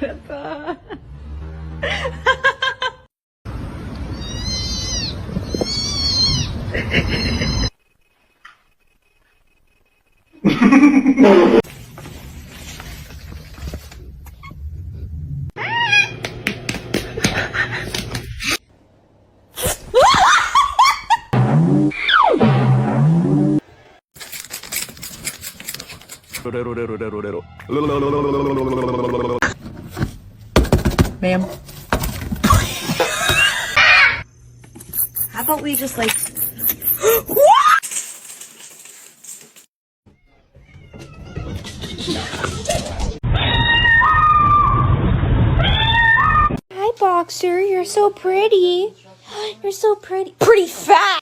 Neta. Ma'am. How about we just like... Hi, Boxer. You're so pretty. You're so pretty. Pretty fat.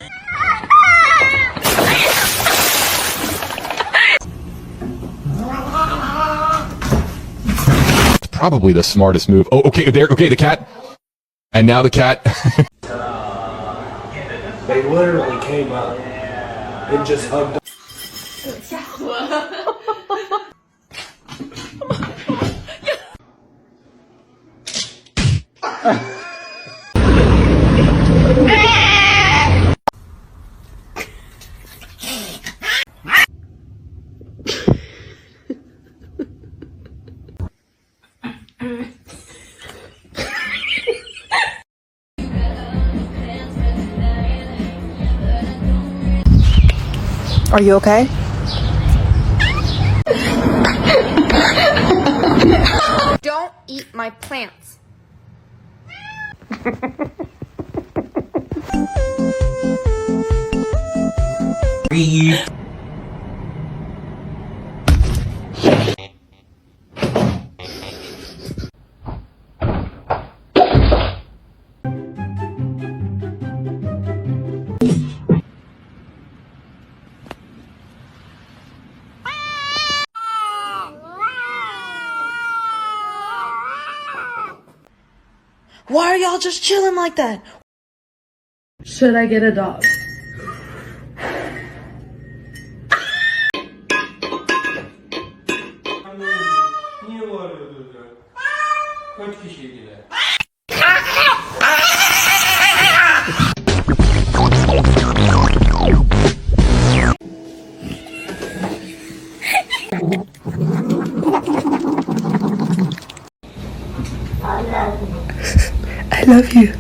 Probably the smartest move. Oh, okay, there, okay, the cat. And now the cat. They literally came up and just hugged. Are you okay? Don't eat my plants. Why are y'all just chilling like that? Should I get a dog? Niye bağırıyordu? Kaç kişiydi? I love you.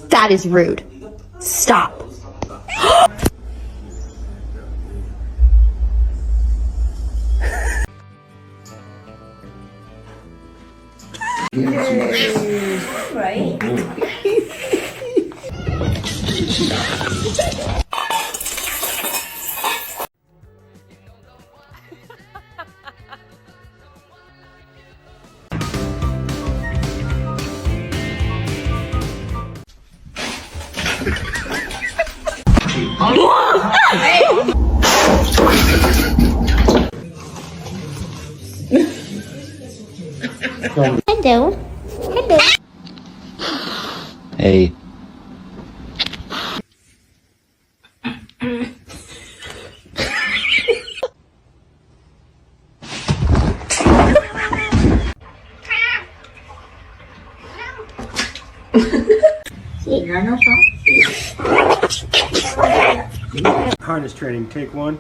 That is rude. Stop. Right? Hello. Hello. Hey. Harness training, take one.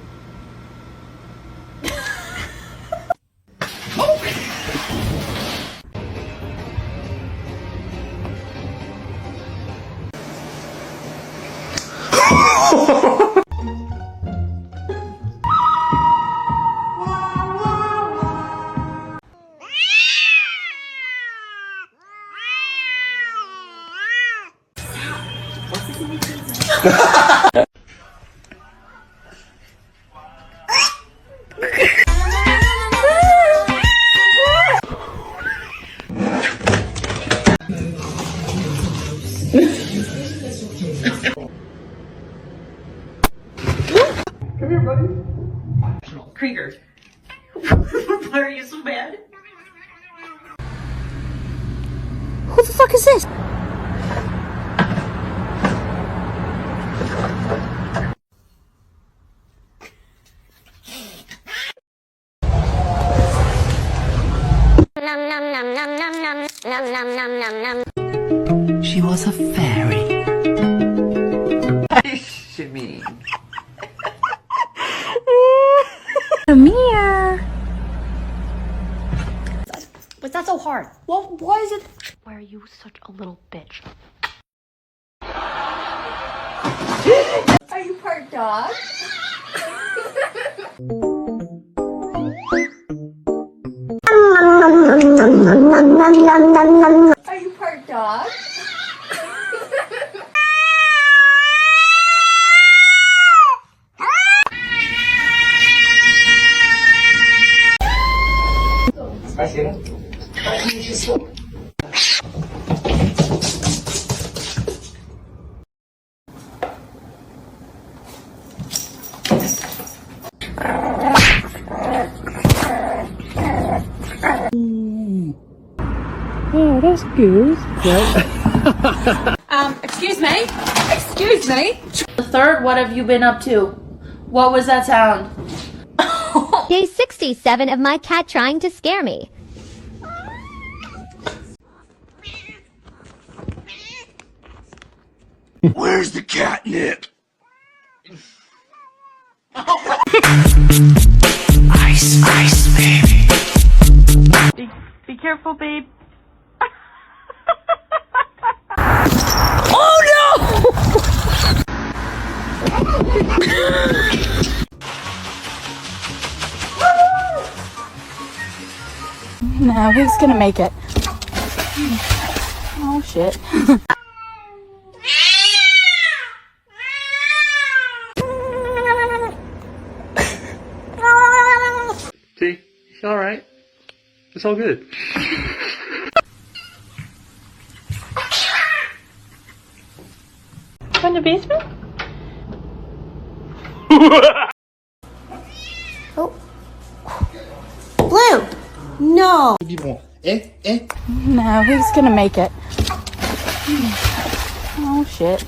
Come here, buddy. Krieger. Why are you so mad? What the fuck is this? She was a fairy. Come here. What's not so hard? Well, why is it? Why are you such a little bitch? Are you part dog? Are you part dog? Oh, that's good. Excuse me? Excuse me? The third, what have you been up to? What was that sound? Day 67 of my cat trying to scare me. Where's the catnip? Ice, ice, baby. Be careful, babe. No, who's gonna make it? Oh shit. See? It's alright. It's all good. In the basement? Blue. No. No, who's gonna make it? Oh shit.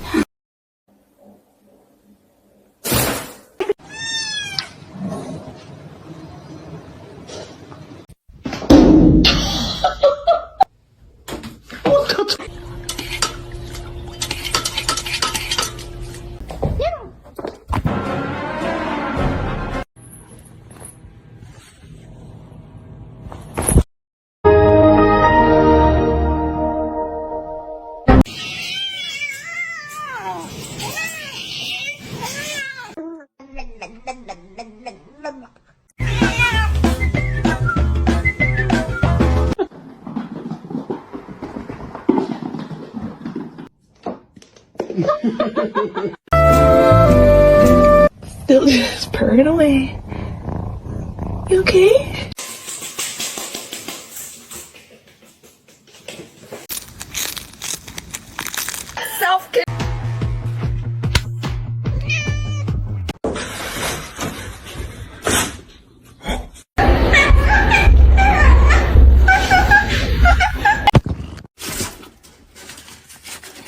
Still just purring away. You okay? Self-care.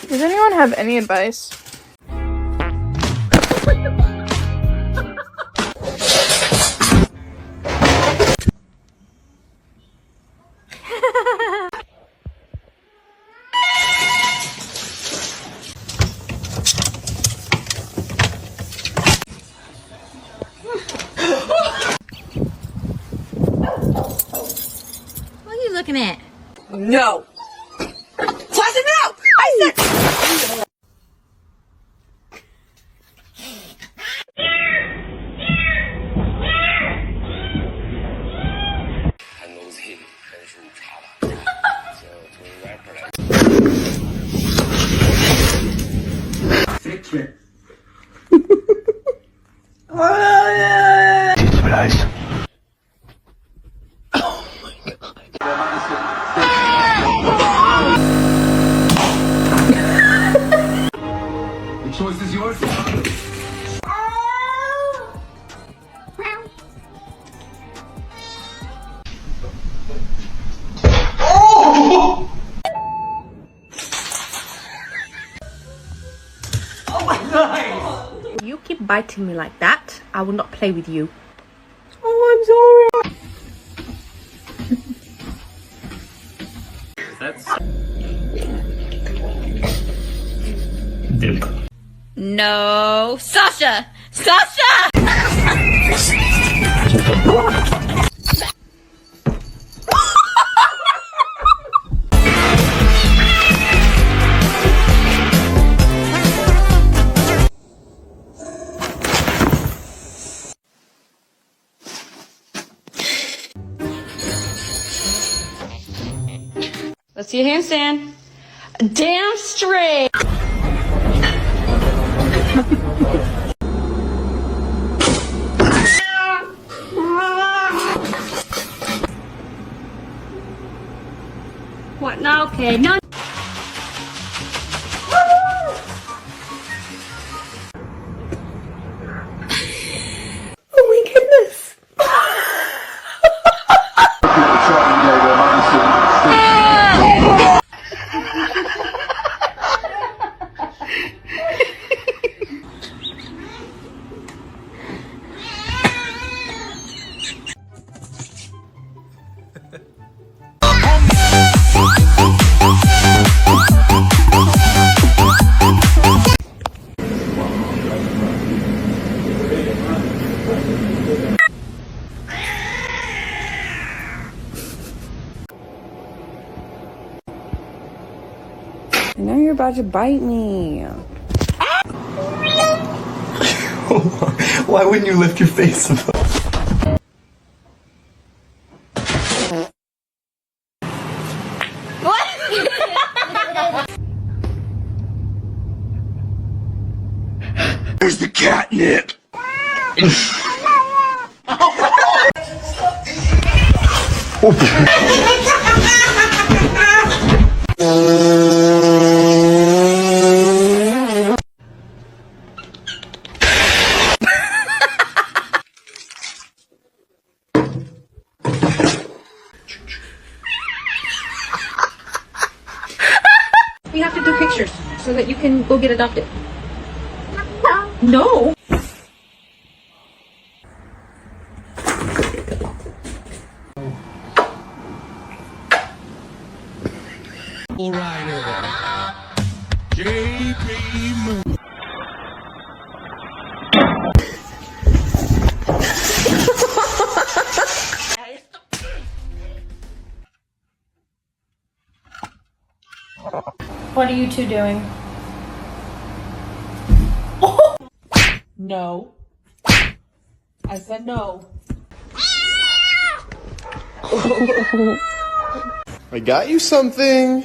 Does anyone have any advice? What are you looking at? No. Tasha, no! I said. biting me like that, I will not play with you. Oh, I'm sorry. No. Sasha! Sasha! Let's see a handstand. Damn straight. What? No, okay. No. Oh my goodness. I know you're about to bite me. Why wouldn't you lift your face above? There's the catnip. We have to do pictures so that you can go get adopted. No. What are you two doing? No. I said no. I got you something.